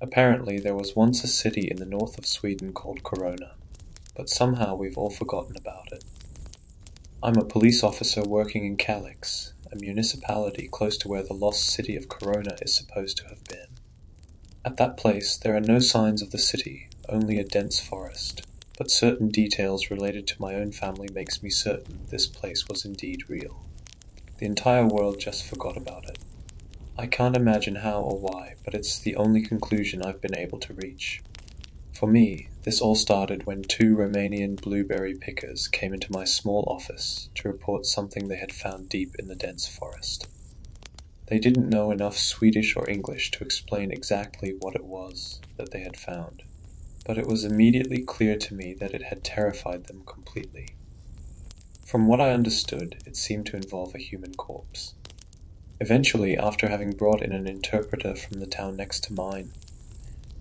Apparently, there was once a city in the north of Sweden called Corona, but somehow we've all forgotten about it. I'm a police officer working in Kalix, a municipality close to where the lost city of Corona is supposed to have been. At that place, there are no signs of the city, only a dense forest, but certain details related to my own family makes me certain this place was indeed real. The entire world just forgot about it. I can't imagine how or why, but it's the only conclusion I've been able to reach. For me, this all started when two Romanian blueberry pickers came into my small office to report something they had found deep in the dense forest. They didn't know enough Swedish or English to explain exactly what it was that they had found, but it was immediately clear to me that it had terrified them completely. From what I understood, it seemed to involve a human corpse. Eventually, after having brought in an interpreter from the town next to mine,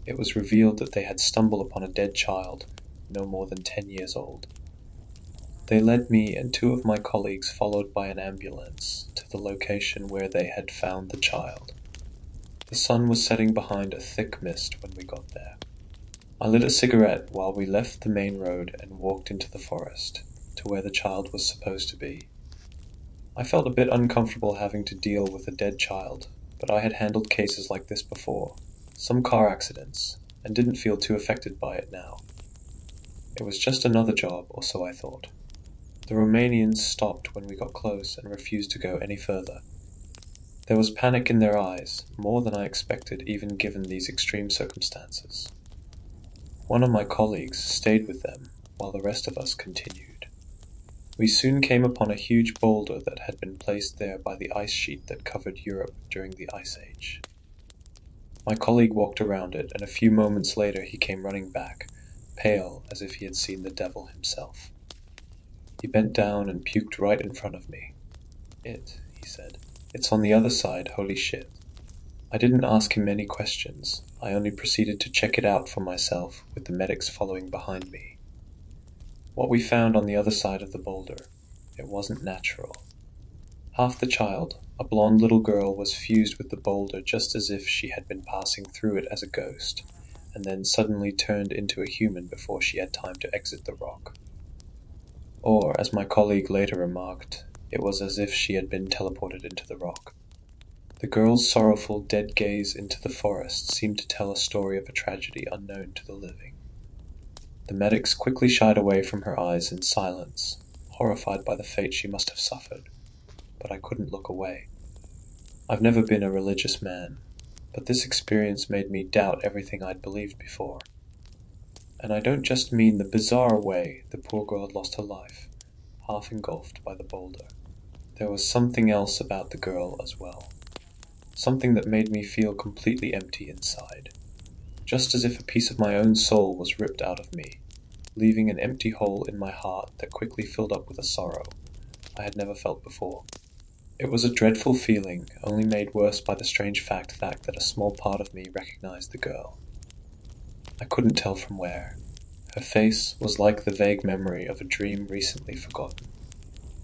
it was revealed that they had stumbled upon a dead child, no more than 10 years old. They led me and two of my colleagues, followed by an ambulance, to the location where they had found the child. The sun was setting behind a thick mist when we got there. I lit a cigarette while we left the main road and walked into the forest, to where the child was supposed to be. I felt a bit uncomfortable having to deal with a dead child, but I had handled cases like this before, some car accidents, and didn't feel too affected by it now. It was just another job, or so I thought. The Romanians stopped when we got close and refused to go any further. There was panic in their eyes, more than I expected even given these extreme circumstances. One of my colleagues stayed with them, while the rest of us continued. We soon came upon a huge boulder that had been placed there by the ice sheet that covered Europe during the Ice Age. My colleague walked around it, and a few moments later he came running back, pale as if he had seen the devil himself. He bent down and puked right in front of me. He said. It's on the other side, holy shit. I didn't ask him any questions. I only proceeded to check it out for myself, with the medics following behind me. What we found on the other side of the boulder, it wasn't natural. Half the child, a blonde little girl, was fused with the boulder just as if she had been passing through it as a ghost, and then suddenly turned into a human before she had time to exit the rock. Or, as my colleague later remarked, it was as if she had been teleported into the rock. The girl's sorrowful, dead gaze into the forest seemed to tell a story of a tragedy unknown to the living. The medics quickly shied away from her eyes in silence, horrified by the fate she must have suffered, but I couldn't look away. I've never been a religious man, but this experience made me doubt everything I'd believed before. And I don't just mean the bizarre way the poor girl had lost her life, half engulfed by the boulder. There was something else about the girl as well. Something that made me feel completely empty inside, just as if a piece of my own soul was ripped out of me, leaving an empty hole in my heart that quickly filled up with a sorrow I had never felt before. It was a dreadful feeling, only made worse by the strange fact that a small part of me recognized the girl. I couldn't tell from where. Her face was like the vague memory of a dream recently forgotten.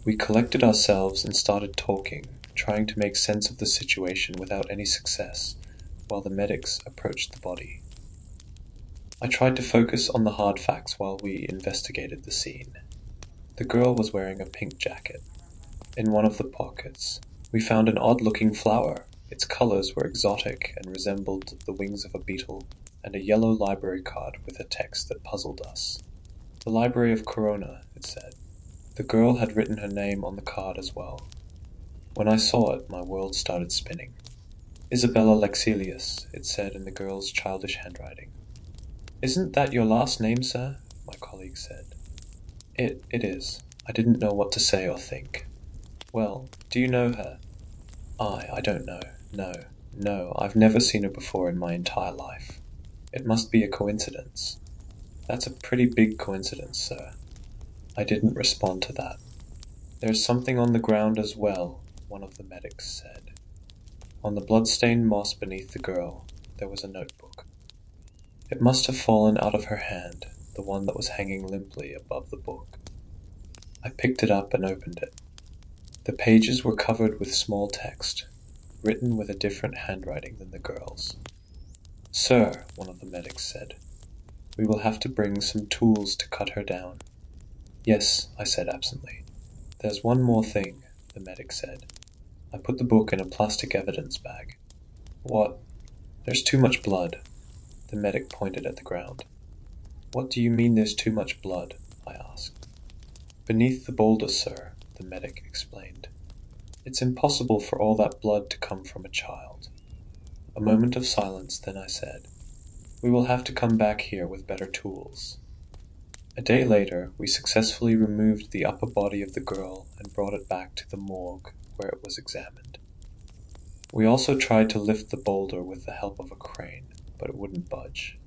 We collected ourselves and started talking, trying to make sense of the situation without any success, while the medics approached the body. I tried to focus on the hard facts while we investigated the scene. The girl was wearing a pink jacket. In one of the pockets, we found an odd-looking flower. Its colors were exotic and resembled the wings of a beetle, and a yellow library card with a text that puzzled us. The Library of Corona, it said. The girl had written her name on the card as well. When I saw it, my world started spinning. Isabella Lexelius, it said in the girl's childish handwriting. Isn't that your last name, sir? My colleague said. It is. I didn't know what to say or think. Well, do you know her? I don't know. No, I've never seen her before in my entire life. It must be a coincidence. That's a pretty big coincidence, sir. I didn't respond to that. There's something on the ground as well, one of the medics said. On the blood-stained moss beneath the girl, there was a notebook. It must have fallen out of her hand, the one that was hanging limply above the book. I picked it up and opened it. The pages were covered with small text, written with a different handwriting than the girl's. "Sir," one of the medics said, "we will have to bring some tools to cut her down." "Yes," I said absently. "There's one more thing," the medic said. I put the book in a plastic evidence bag. "What?" "There's too much blood." The medic pointed at the ground. "What do you mean there's too much blood?" I asked. "Beneath the boulder, sir," the medic explained. "It's impossible for all that blood to come from a child." A moment of silence, then I said, "We will have to come back here with better tools." A day later, we successfully removed the upper body of the girl and brought it back to the morgue, where it was examined. We also tried to lift the boulder with the help of a crane, but it wouldn't budge.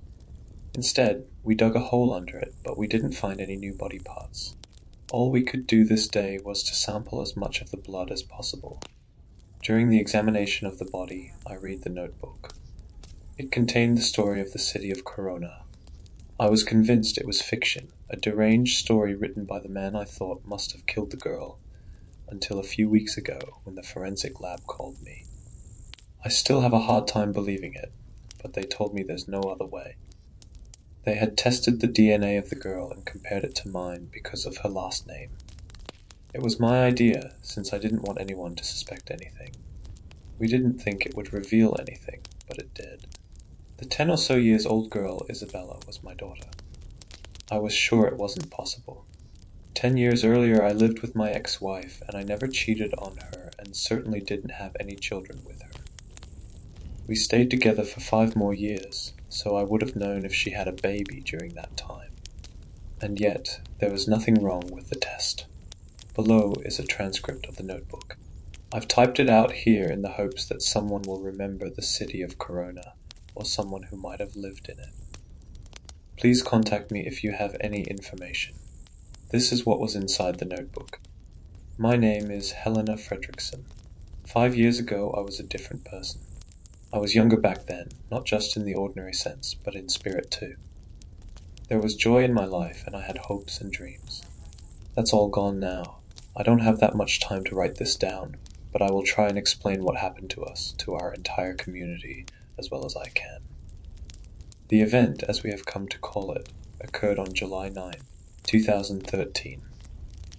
Instead, we dug a hole under it, but we didn't find any new body parts. All we could do this day was to sample as much of the blood as possible. During the examination of the body, I read the notebook. It contained the story of the city of Corona. I was convinced it was fiction, a deranged story written by the man I thought must have killed the girl, until a few weeks ago when the forensic lab called me. I still have a hard time believing it, but they told me there's no other way. They had tested the DNA of the girl and compared it to mine because of her last name. It was my idea, since I didn't want anyone to suspect anything. We didn't think it would reveal anything, but it did. The 10 or so years old girl, Isabella, was my daughter. I was sure it wasn't possible. 10 years earlier I lived with my ex-wife, and I never cheated on her and certainly didn't have any children with her. We stayed together for 5 more years, so I would have known if she had a baby during that time. And yet, there was nothing wrong with the test. Below is a transcript of the notebook. I've typed it out here in the hopes that someone will remember the city of Corona, or someone who might have lived in it. Please contact me if you have any information. This is what was inside the notebook. My name is Helena Fredrickson. 5 years ago I was a different person. I was younger back then, not just in the ordinary sense, but in spirit too. There was joy in my life, and I had hopes and dreams. That's all gone now. I don't have that much time to write this down, but I will try and explain what happened to us, to our entire community, as well as I can. The event, as we have come to call it, occurred on July 9, 2013.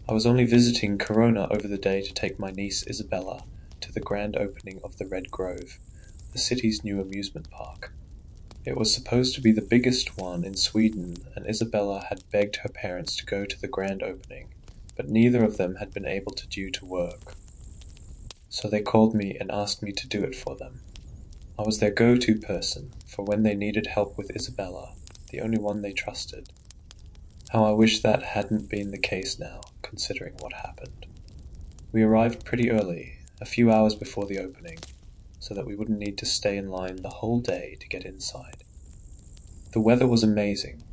I was only visiting Corona over the day to take my niece Isabella to the grand opening of the Red Grove, the city's new amusement park. It was supposed to be the biggest one in Sweden, and Isabella had begged her parents to go to the grand opening, but neither of them had been able to due to work. So they called me and asked me to do it for them. I was their go-to person for when they needed help with Isabella, the only one they trusted. How I wish that hadn't been the case now, considering what happened. We arrived pretty early, a few hours before the opening, so that we wouldn't need to stay in line the whole day to get inside. The weather was amazing.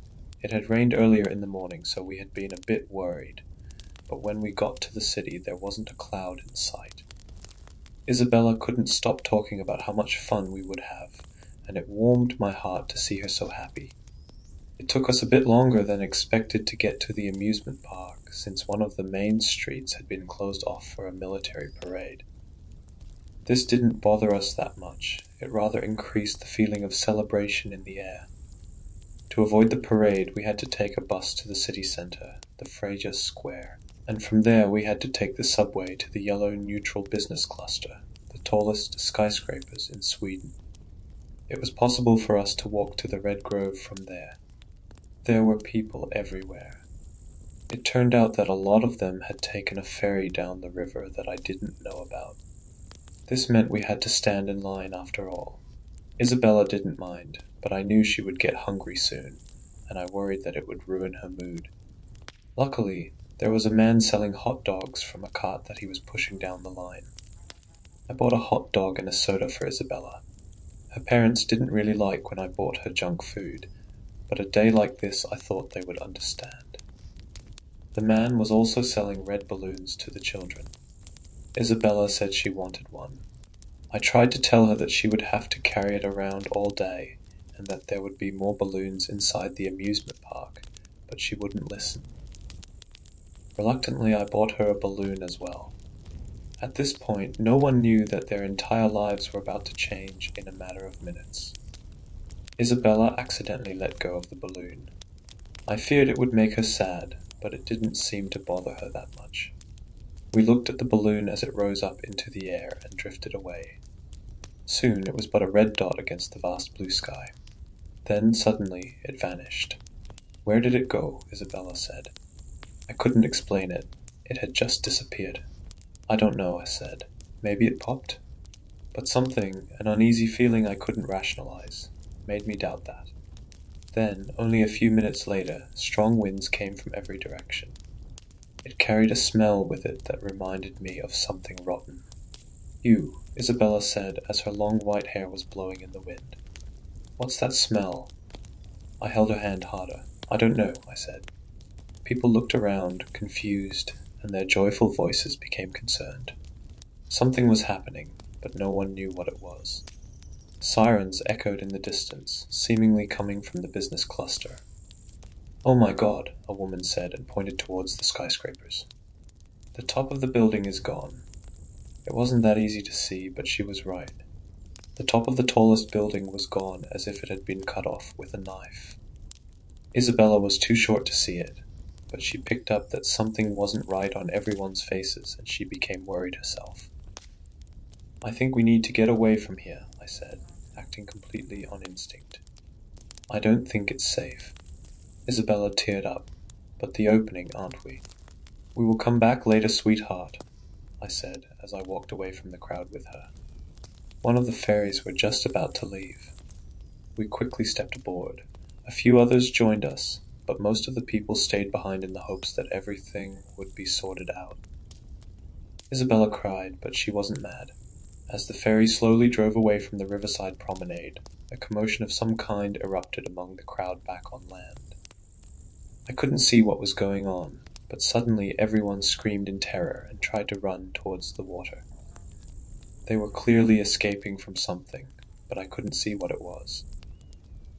It had rained earlier in the morning, so we had been a bit worried, but when we got to the city there wasn't a cloud in sight. Isabella couldn't stop talking about how much fun we would have, and it warmed my heart to see her so happy. It took us a bit longer than expected to get to the amusement park, since one of the main streets had been closed off for a military parade. This didn't bother us that much, it rather increased the feeling of celebration in the air. To avoid the parade, we had to take a bus to the city center, the Fraser Square, and from there we had to take the subway to the yellow neutral business cluster, the tallest skyscrapers in Sweden. It was possible for us to walk to the Red Grove from there. There were people everywhere. It turned out that a lot of them had taken a ferry down the river that I didn't know about. This meant we had to stand in line after all. Isabella didn't mind, but I knew she would get hungry soon, and I worried that it would ruin her mood. Luckily, there was a man selling hot dogs from a cart that he was pushing down the line. I bought a hot dog and a soda for Isabella. Her parents didn't really like when I bought her junk food, but a day like this I thought they would understand. The man was also selling red balloons to the children. Isabella said she wanted one. I tried to tell her that she would have to carry it around all day, and that there would be more balloons inside the amusement park, but she wouldn't listen. Reluctantly, I bought her a balloon as well. At this point, no one knew that their entire lives were about to change in a matter of minutes. Isabella accidentally let go of the balloon. I feared it would make her sad, but it didn't seem to bother her that much. We looked at the balloon as it rose up into the air and drifted away. Soon it was but a red dot against the vast blue sky. Then, suddenly, it vanished. "Where did it go?" Isabella said. I couldn't explain it. It had just disappeared. "I don't know," I said. "Maybe it popped?" But something, an uneasy feeling I couldn't rationalize, made me doubt that. Then, only a few minutes later, strong winds came from every direction. It carried a smell with it that reminded me of something rotten. "Ew," Isabella said as her long white hair was blowing in the wind. "What's that smell?" I held her hand harder. "I don't know," I said. People looked around, confused, and their joyful voices became concerned. Something was happening, but no one knew what it was. Sirens echoed in the distance, seemingly coming from the business cluster. "Oh my God," a woman said and pointed towards the skyscrapers. "The top of the building is gone." It wasn't that easy to see, but she was right. The top of the tallest building was gone as if it had been cut off with a knife. Isabella was too short to see it, but she picked up that something wasn't right on everyone's faces and she became worried herself. "I think we need to get away from here," I said, acting completely on instinct. "I don't think it's safe." Isabella teared up. "But the opening, aren't we?" "We will come back later, sweetheart," I said as I walked away from the crowd with her. One of the ferries were just about to leave. We quickly stepped aboard. A few others joined us, but most of the people stayed behind in the hopes that everything would be sorted out. Isabella cried, but she wasn't mad. As the ferry slowly drove away from the riverside promenade, a commotion of some kind erupted among the crowd back on land. I couldn't see what was going on, but suddenly everyone screamed in terror and tried to run towards the water. They were clearly escaping from something, but I couldn't see what it was.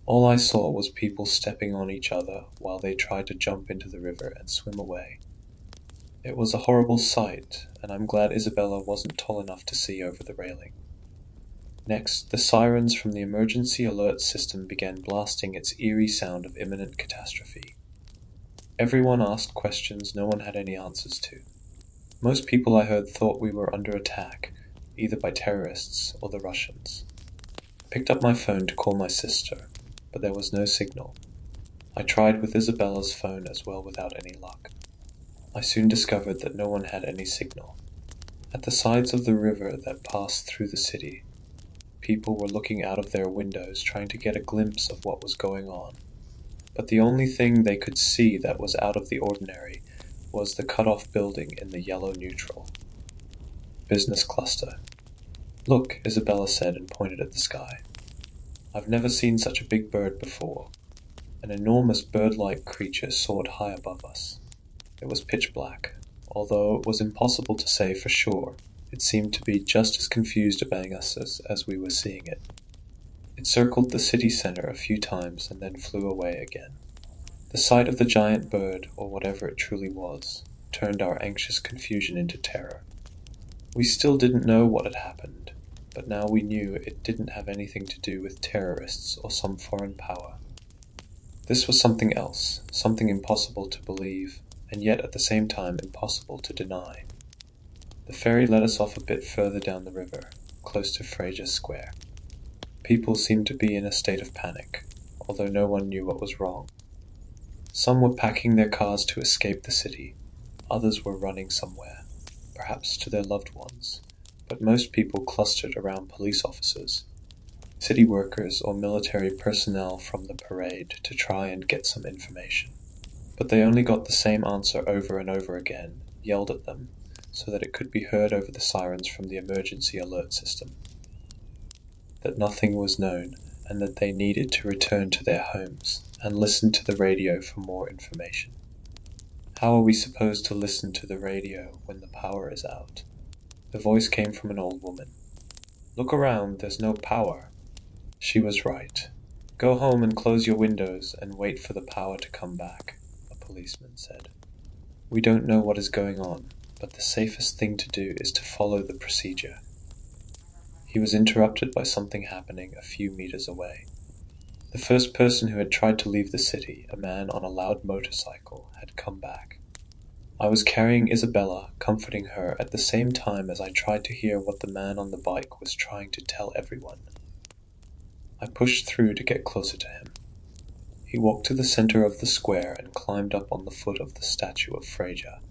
All I saw was people stepping on each other while they tried to jump into the river and swim away. It was a horrible sight, and I'm glad Isabella wasn't tall enough to see over the railing. Next, the sirens from the emergency alert system began blasting its eerie sound of imminent catastrophe. Everyone asked questions no one had any answers to. Most people I heard thought we were under attack, either by terrorists or the Russians. I picked up my phone to call my sister, but there was no signal. I tried with Isabella's phone as well without any luck. I soon discovered that no one had any signal. At the sides of the river that passed through the city, people were looking out of their windows trying to get a glimpse of what was going on. But the only thing they could see that was out of the ordinary was the cut-off building in the yellow neutral. Business cluster. "Look," Isabella said and pointed at the sky. "I've never seen such a big bird before." An enormous bird-like creature soared high above us. It was pitch black. Although it was impossible to say for sure, it seemed to be just as confused about us as we were seeing it. It circled the city center a few times and then flew away again. The sight of the giant bird, or whatever it truly was, turned our anxious confusion into terror. We still didn't know what had happened, but now we knew it didn't have anything to do with terrorists or some foreign power. This was something else, something impossible to believe, and yet at the same time impossible to deny. The ferry led us off a bit further down the river, close to Fraser Square. People seemed to be in a state of panic, although no one knew what was wrong. Some were packing their cars to escape the city, others were running somewhere, perhaps to their loved ones, but most people clustered around police officers, city workers or military personnel from the parade to try and get some information. But they only got the same answer over and over again, yelled at them, so that it could be heard over the sirens from the emergency alert system. That nothing was known, and that they needed to return to their homes and listen to the radio for more information. How are we supposed to listen to the radio when the power is out? The voice came from an old woman. "Look around, there's no power." She was right. "Go home and close your windows and wait for the power to come back," a policeman said. "We don't know what is going on, but the safest thing to do is to follow the procedure." He was interrupted by something happening a few meters away. The first person who had tried to leave the city, a man on a loud motorcycle, had come back. I was carrying Isabella, comforting her at the same time as I tried to hear what the man on the bike was trying to tell everyone. I pushed through to get closer to him. He walked to the center of the square and climbed up on the foot of the statue of Freyja.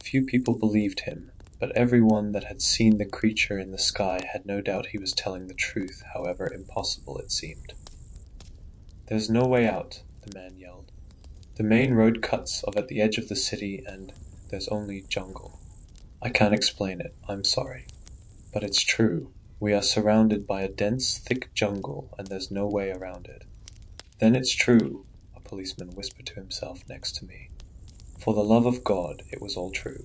Few people believed him, but everyone that had seen the creature in the sky had no doubt he was telling the truth, however impossible it seemed. "There's no way out," the man yelled. "The main road cuts off at the edge of the city and there's only jungle. I can't explain it, I'm sorry. But it's true. We are surrounded by a dense, thick jungle and there's no way around it." "Then it's true," a policeman whispered to himself next to me. For the love of God, it was all true.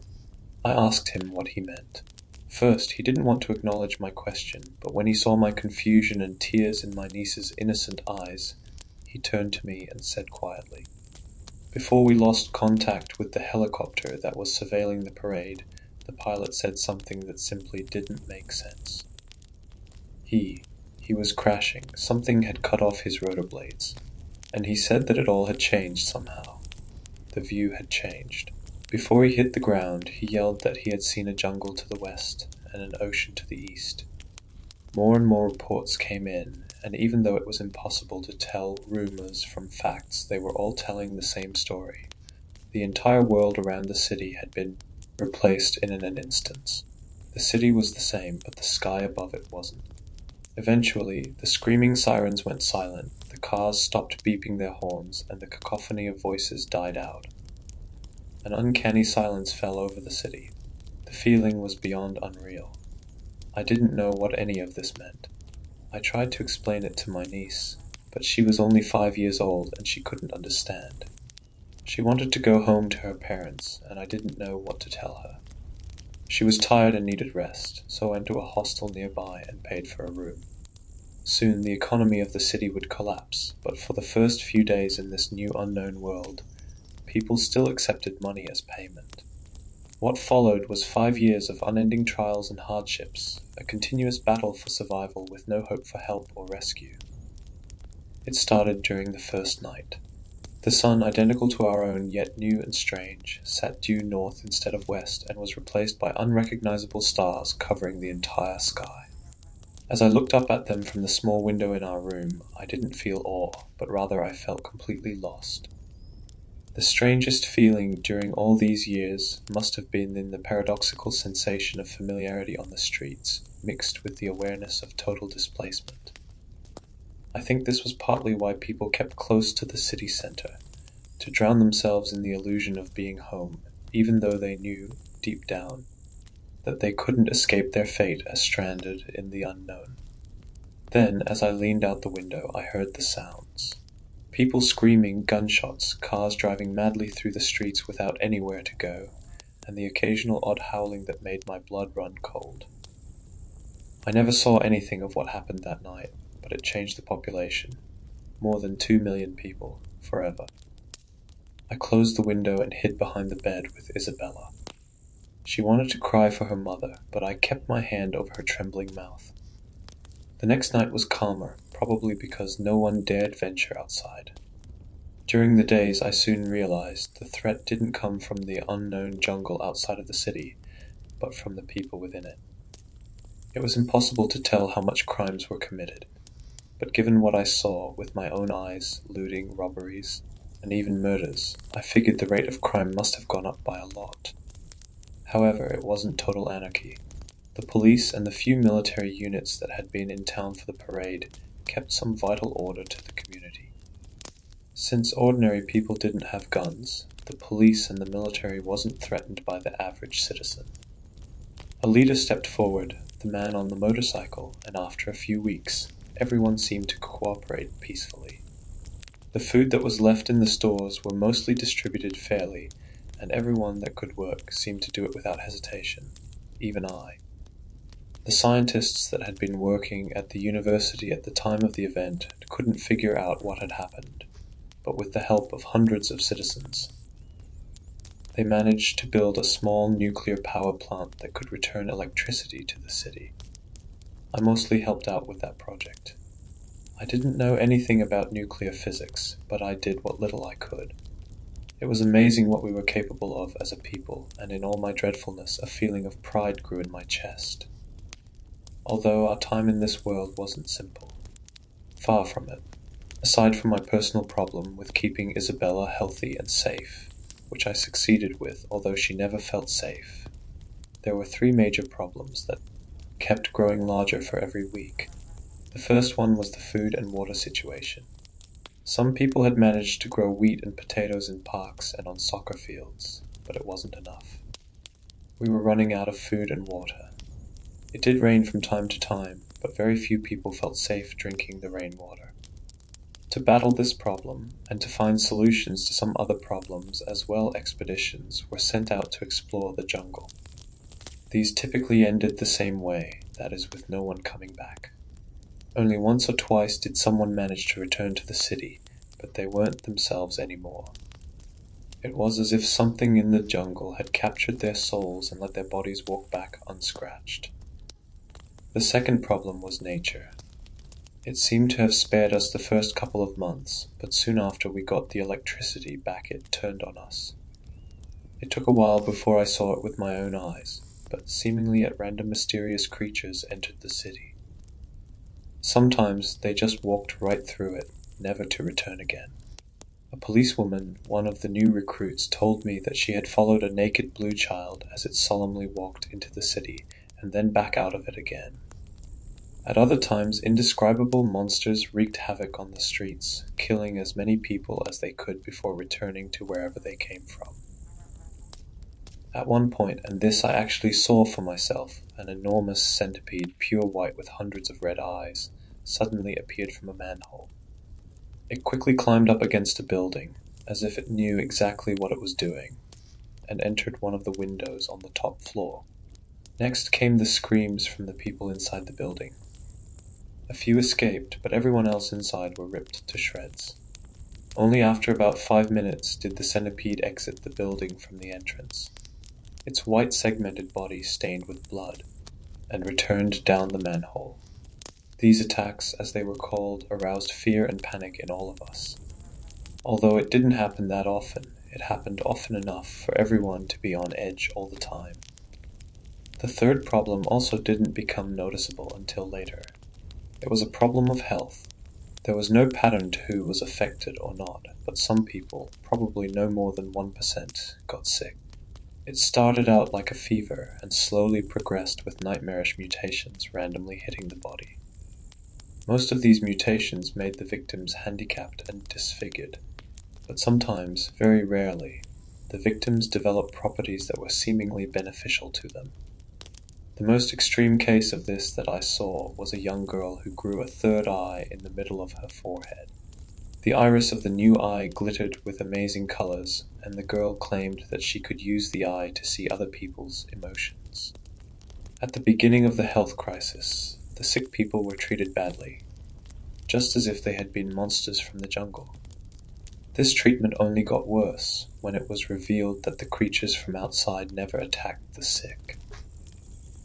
I asked him what he meant. First, he didn't want to acknowledge my question, but when he saw my confusion and tears in my niece's innocent eyes, he turned to me and said quietly, "Before we lost contact with the helicopter that was surveilling the parade, the pilot said something that simply didn't make sense. He was crashing. Something had cut off his rotor blades. And he said that it all had changed somehow. The view had changed. Before he hit the ground, he yelled that he had seen a jungle to the west and an ocean to the east. More and more reports came in, and even though it was impossible to tell rumors from facts, they were all telling the same story. The entire world around the city had been replaced in an instant. The city was the same, but the sky above it wasn't. Eventually, the screaming sirens went silent, the cars stopped beeping their horns, and the cacophony of voices died out. An uncanny silence fell over the city. The feeling was beyond unreal. I didn't know what any of this meant. I tried to explain it to my niece, but she was only 5 years old and she couldn't understand. She wanted to go home to her parents, and I didn't know what to tell her. She was tired and needed rest, so I went to a hostel nearby and paid for a room. Soon the economy of the city would collapse, but for the first few days in this new unknown world, people still accepted money as payment. What followed was 5 years of unending trials and hardships, a continuous battle for survival with no hope for help or rescue. It started during the first night. The sun, identical to our own, yet new and strange, sat due north instead of west and was replaced by unrecognizable stars covering the entire sky. As I looked up at them from the small window in our room, I didn't feel awe, but rather I felt completely lost. The strangest feeling during all these years must have been in the paradoxical sensation of familiarity on the streets, mixed with the awareness of total displacement. I think this was partly why people kept close to the city center, to drown themselves in the illusion of being home, even though they knew, deep down, that they couldn't escape their fate as stranded in the unknown. Then, as I leaned out the window, I heard the sounds. People screaming, gunshots, cars driving madly through the streets without anywhere to go, and the occasional odd howling that made my blood run cold. I never saw anything of what happened that night, but it changed the population. More than 2 million people, forever. I closed the window and hid behind the bed with Isabella. She wanted to cry for her mother, but I kept my hand over her trembling mouth. The next night was calmer, probably because no one dared venture outside. During the days, I soon realized the threat didn't come from the unknown jungle outside of the city, but from the people within it. It was impossible to tell how much crimes were committed, but given what I saw with my own eyes, looting, robberies, and even murders, I figured the rate of crime must have gone up by a lot. However, it wasn't total anarchy. The police and the few military units that had been in town for the parade kept some vital order to the community. Since ordinary people didn't have guns, the police and the military wasn't threatened by the average citizen. A leader stepped forward, the man on the motorcycle, and after a few weeks, everyone seemed to cooperate peacefully. The food that was left in the stores were mostly distributed fairly, and everyone that could work seemed to do it without hesitation, even I. The scientists that had been working at the university at the time of the event couldn't figure out what had happened, but with the help of hundreds of citizens, they managed to build a small nuclear power plant that could return electricity to the city. I mostly helped out with that project. I didn't know anything about nuclear physics, but I did what little I could. It was amazing what we were capable of as a people, and in all my dreadfulness, a feeling of pride grew in my chest. Although our time in this world wasn't simple. Far from it. Aside from my personal problem with keeping Isabella healthy and safe, which I succeeded with, although she never felt safe, there were three major problems that kept growing larger for every week. The first one was the food and water situation. Some people had managed to grow wheat and potatoes in parks and on soccer fields, but it wasn't enough. We were running out of food and water. It did rain from time to time, but very few people felt safe drinking the rainwater. To battle this problem, and to find solutions to some other problems as well, expeditions were sent out to explore the jungle. These typically ended the same way, that is, with no one coming back. Only once or twice did someone manage to return to the city, but they weren't themselves anymore. It was as if something in the jungle had captured their souls and let their bodies walk back unscratched. The second problem was nature. It seemed to have spared us the first couple of months, but soon after we got the electricity back it turned on us. It took a while before I saw it with my own eyes, but seemingly at random mysterious creatures entered the city. Sometimes they just walked right through it, never to return again. A policewoman, one of the new recruits, told me that she had followed a naked blue child as it solemnly walked into the city, and then back out of it again. At other times, indescribable monsters wreaked havoc on the streets, killing as many people as they could before returning to wherever they came from. At one point, and this I actually saw for myself, an enormous centipede, pure white with hundreds of red eyes, suddenly appeared from a manhole. It quickly climbed up against a building, as if it knew exactly what it was doing, and entered one of the windows on the top floor. Next came the screams from the people inside the building. A few escaped, but everyone else inside were ripped to shreds. Only after about 5 minutes did the centipede exit the building from the entrance, its white segmented body stained with blood, and returned down the manhole. These attacks, as they were called, aroused fear and panic in all of us. Although it didn't happen that often, it happened often enough for everyone to be on edge all the time. The third problem also didn't become noticeable until later. It was a problem of health. There was no pattern to who was affected or not, but some people, probably no more than 1%, got sick. It started out like a fever and slowly progressed with nightmarish mutations randomly hitting the body. Most of these mutations made the victims handicapped and disfigured, but sometimes, very rarely, the victims developed properties that were seemingly beneficial to them. The most extreme case of this that I saw was a young girl who grew a third eye in the middle of her forehead. The iris of the new eye glittered with amazing colors, and the girl claimed that she could use the eye to see other people's emotions. At the beginning of the health crisis, the sick people were treated badly, just as if they had been monsters from the jungle. This treatment only got worse when it was revealed that the creatures from outside never attacked the sick.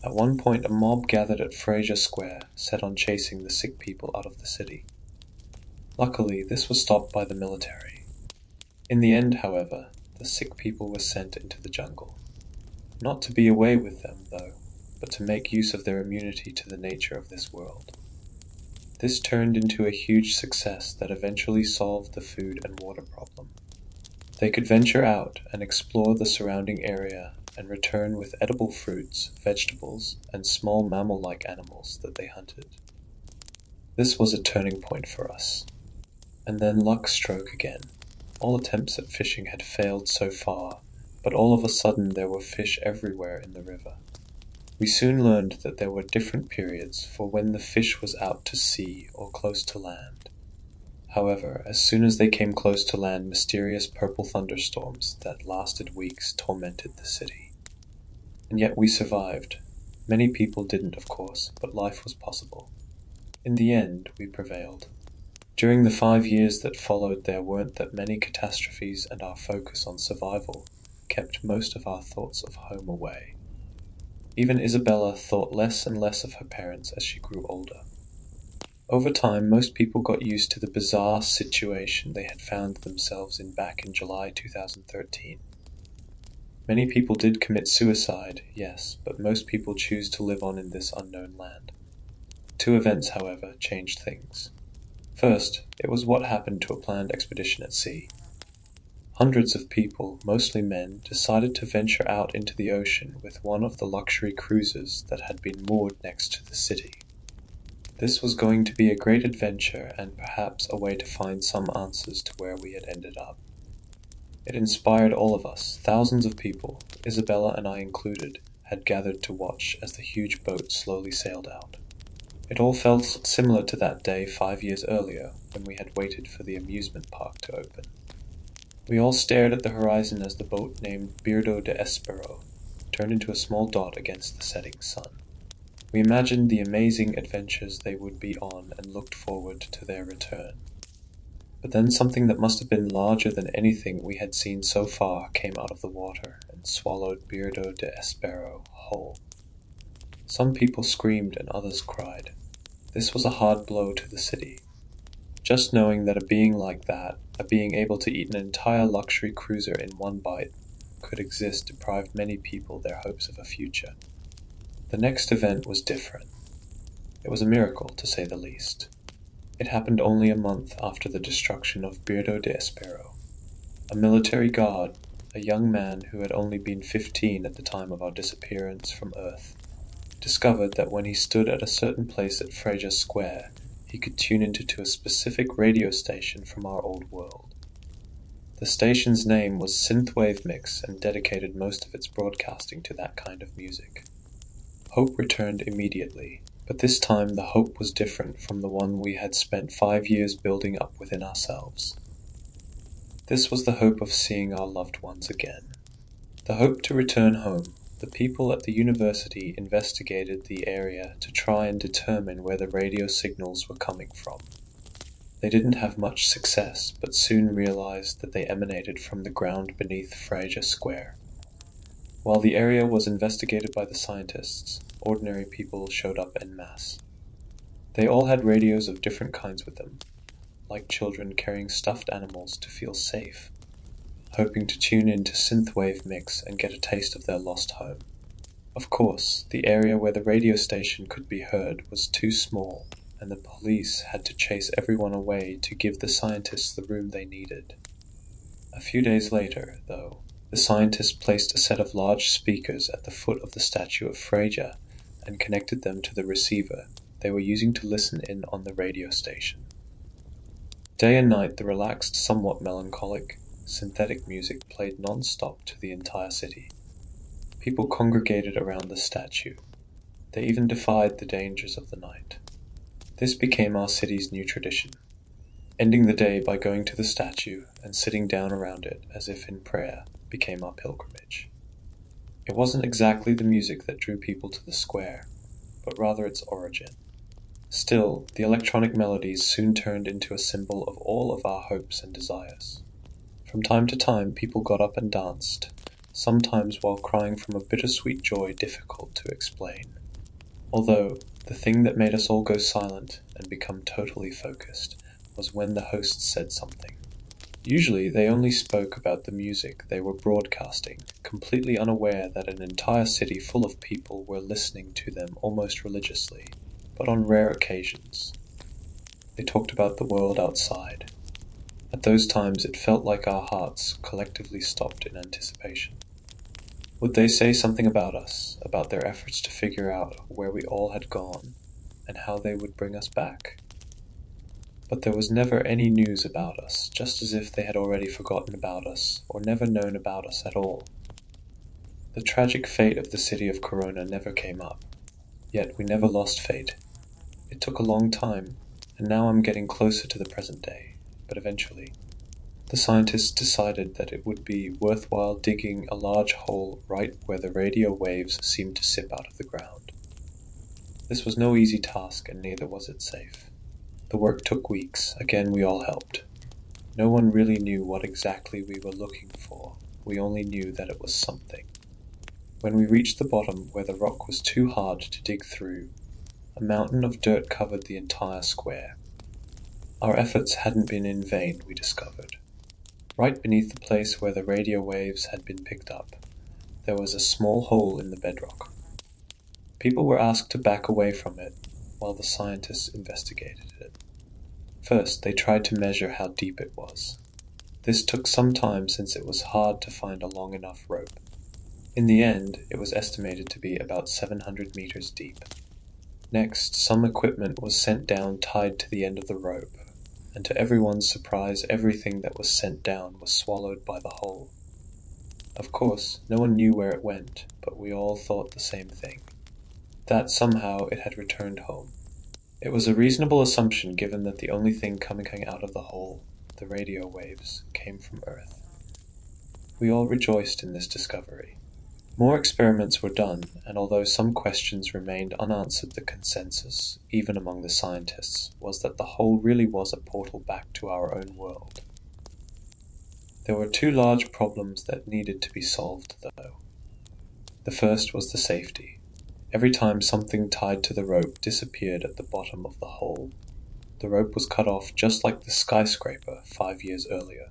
At one point, a mob gathered at Fraser Square, set on chasing the sick people out of the city. Luckily, this was stopped by the military. In the end, however, the sick people were sent into the jungle. Not to be away with them, though, but to make use of their immunity to the nature of this world. This turned into a huge success that eventually solved the food and water problem. They could venture out and explore the surrounding area and return with edible fruits, vegetables, and small mammal-like animals that they hunted. This was a turning point for us. And then luck struck again. All attempts at fishing had failed so far, but all of a sudden there were fish everywhere in the river. We soon learned that there were different periods for when the fish was out to sea or close to land. However, as soon as they came close to land, mysterious purple thunderstorms that lasted weeks tormented the city. And yet we survived. Many people didn't, of course, but life was possible. In the end, we prevailed. During the 5 years that followed, there weren't that many catastrophes, and our focus on survival kept most of our thoughts of home away. Even Isabella thought less and less of her parents as she grew older. Over time, most people got used to the bizarre situation they had found themselves in back in July 2013. Many people did commit suicide, yes, but most people choose to live on in this unknown land. Two events, however, changed things. First, it was what happened to a planned expedition at sea. Hundreds of people, mostly men, decided to venture out into the ocean with one of the luxury cruisers that had been moored next to the city. This was going to be a great adventure and perhaps a way to find some answers to where we had ended up. It inspired all of us. Thousands of people, Isabella and I included, had gathered to watch as the huge boat slowly sailed out. It all felt similar to that day 5 years earlier when we had waited for the amusement park to open. We all stared at the horizon as the boat named Birdo de Espero turned into a small dot against the setting sun. We imagined the amazing adventures they would be on and looked forward to their return. But then something that must have been larger than anything we had seen so far came out of the water and swallowed Birdo de Espero whole. Some people screamed and others cried. This was a hard blow to the city. Just knowing that a being like that, a being able to eat an entire luxury cruiser in one bite, could exist deprived many people their hopes of a future. The next event was different. It was a miracle, to say the least. It happened only a month after the destruction of Birdo de Espero. A military guard, a young man who had only been 15 at the time of our disappearance from Earth, discovered that when he stood at a certain place at Fraser Square, he could tune into a specific radio station from our old world. The station's name was Synthwave Mix and dedicated most of its broadcasting to that kind of music. Hope returned immediately, but this time the hope was different from the one we had spent 5 years building up within ourselves. This was the hope of seeing our loved ones again. The hope to return home. The people at the university investigated the area to try and determine where the radio signals were coming from. They didn't have much success, but soon realized that they emanated from the ground beneath Fraser Square. While the area was investigated by the scientists, ordinary people showed up en masse. They all had radios of different kinds with them, like children carrying stuffed animals to feel safe, hoping to tune in to Synthwave Mix and get a taste of their lost home. Of course, the area where the radio station could be heard was too small, and the police had to chase everyone away to give the scientists the room they needed. A few days later, though, the scientists placed a set of large speakers at the foot of the statue of Fraser and connected them to the receiver they were using to listen in on the radio station. Day and night, the relaxed, somewhat melancholic, synthetic music played non-stop to the entire city. People congregated around the statue. They even defied the dangers of the night. This became our city's new tradition, ending the day by going to the statue and sitting down around it as if in prayer became our pilgrimage. It wasn't exactly the music that drew people to the square, but rather its origin. Still, the electronic melodies soon turned into a symbol of all of our hopes and desires. From time to time, people got up and danced, sometimes while crying from a bittersweet joy difficult to explain. Although, the thing that made us all go silent and become totally focused was when the host said something. Usually, they only spoke about the music they were broadcasting, completely unaware that an entire city full of people were listening to them almost religiously, but on rare occasions. They talked about the world outside. At those times, it felt like our hearts collectively stopped in anticipation. Would they say something about us, about their efforts to figure out where we all had gone, and how they would bring us back? But there was never any news about us, just as if they had already forgotten about us, or never known about us at all. The tragic fate of the city of Corona never came up, yet we never lost faith. It took a long time, and now I'm getting closer to the present day, but eventually. The scientists decided that it would be worthwhile digging a large hole right where the radio waves seemed to sip out of the ground. This was no easy task, and neither was it safe. The work took weeks. Again, we all helped. No one really knew what exactly we were looking for. We only knew that it was something. When we reached the bottom, where the rock was too hard to dig through, A mountain of dirt covered the entire square. Our efforts hadn't been in vain, we discovered. Right beneath the place where the radio waves had been picked up, there was a small hole in the bedrock. People were asked to back away from it while the scientists investigated it. First, they tried to measure how deep it was. This took some time since it was hard to find a long enough rope. In the end, it was estimated to be about 700 meters deep. Next, some equipment was sent down tied to the end of the rope, and to everyone's surprise, everything that was sent down was swallowed by the hole. Of course, no one knew where it went, but we all thought the same thing, that somehow it had returned home. It was a reasonable assumption given that the only thing coming out of the hole, the radio waves, came from Earth. We all rejoiced in this discovery. More experiments were done, and although some questions remained unanswered, the consensus, even among the scientists, was that the hole really was a portal back to our own world. There were two large problems that needed to be solved, though. The first was the safety. Every time something tied to the rope disappeared at the bottom of the hole, the rope was cut off just like the skyscraper 5 years earlier.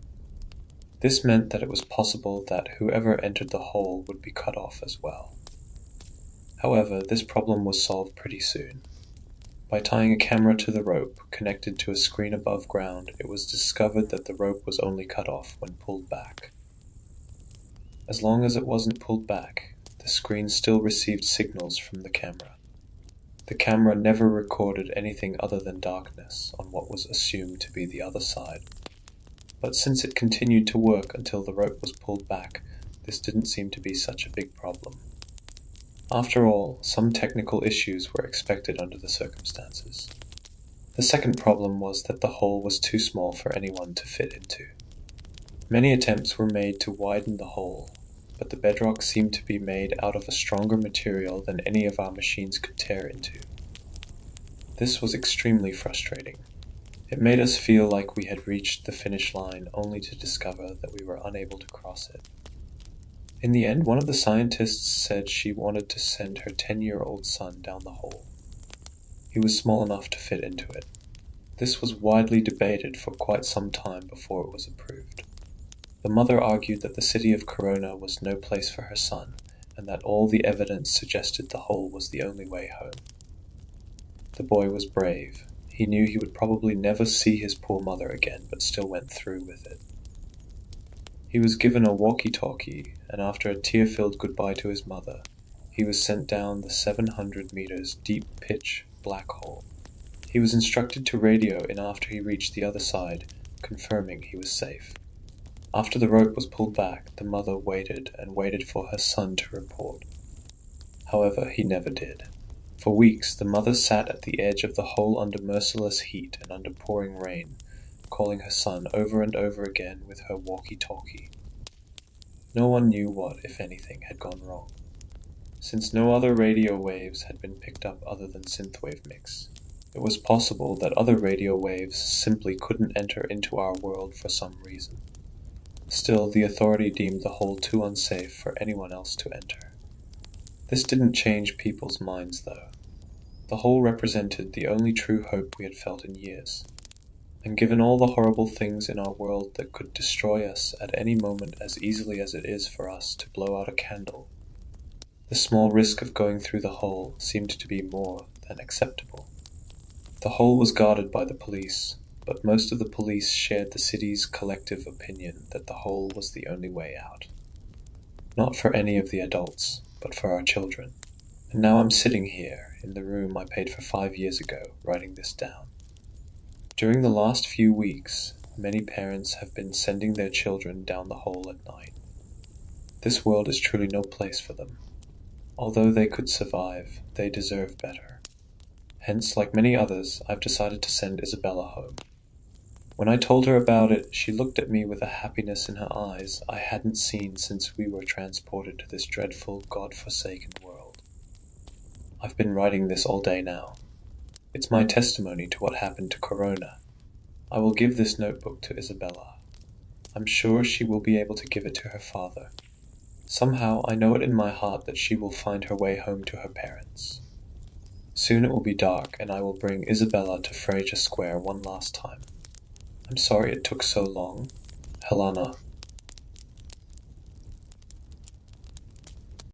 This meant that it was possible that whoever entered the hole would be cut off as well. However, this problem was solved pretty soon. By tying a camera to the rope connected to a screen above ground, it was discovered that the rope was only cut off when pulled back. As long as it wasn't pulled back, the screen still received signals from the camera. The camera never recorded anything other than darkness on what was assumed to be the other side. But since it continued to work until the rope was pulled back, this didn't seem to be such a big problem. After all, some technical issues were expected under the circumstances. The second problem was that the hole was too small for anyone to fit into. Many attempts were made to widen the hole, but the bedrock seemed to be made out of a stronger material than any of our machines could tear into. This was extremely frustrating. It made us feel like we had reached the finish line only to discover that we were unable to cross it. In the end, one of the scientists said she wanted to send her 10-year-old son down the hole. He was small enough to fit into it. This was widely debated for quite some time before it was approved. The mother argued that the city of Corona was no place for her son, and that all the evidence suggested the hole was the only way home. The boy was brave. He knew he would probably never see his poor mother again, but still went through with it. He was given a walkie-talkie, and after a tear-filled goodbye to his mother, he was sent down the 700 meters deep pitch black hole. He was instructed to radio in after he reached the other side, confirming he was safe. After the rope was pulled back, the mother waited and waited for her son to report. However, he never did. For weeks, the mother sat at the edge of the hole under merciless heat and under pouring rain, calling her son over and over again with her walkie-talkie. No one knew what, if anything, had gone wrong. Since no other radio waves had been picked up other than synthwave mix, it was possible that other radio waves simply couldn't enter into our world for some reason. Still, the authority deemed the hole too unsafe for anyone else to enter. This didn't change people's minds, though. The hole represented the only true hope we had felt in years. And given all the horrible things in our world that could destroy us at any moment as easily as it is for us to blow out a candle, the small risk of going through the hole seemed to be more than acceptable. The hole was guarded by the police, but most of the police shared the city's collective opinion that the hole was the only way out. Not for any of the adults, but for our children. And now I'm sitting here, in the room I paid for 5 years ago, writing this down. During the last few weeks, many parents have been sending their children down the hole at night. This world is truly no place for them. Although they could survive, they deserve better. Hence, like many others, I've decided to send Isabella home. When I told her about it, she looked at me with a happiness in her eyes I hadn't seen since we were transported to this dreadful, God-forsaken world. I've been writing this all day now. It's my testimony to what happened to Corona. I will give this notebook to Isabella. I'm sure she will be able to give it to her father. Somehow I know it in my heart that she will find her way home to her parents. Soon it will be dark, and I will bring Isabella to Fraser Square one last time. I'm sorry it took so long. Helena.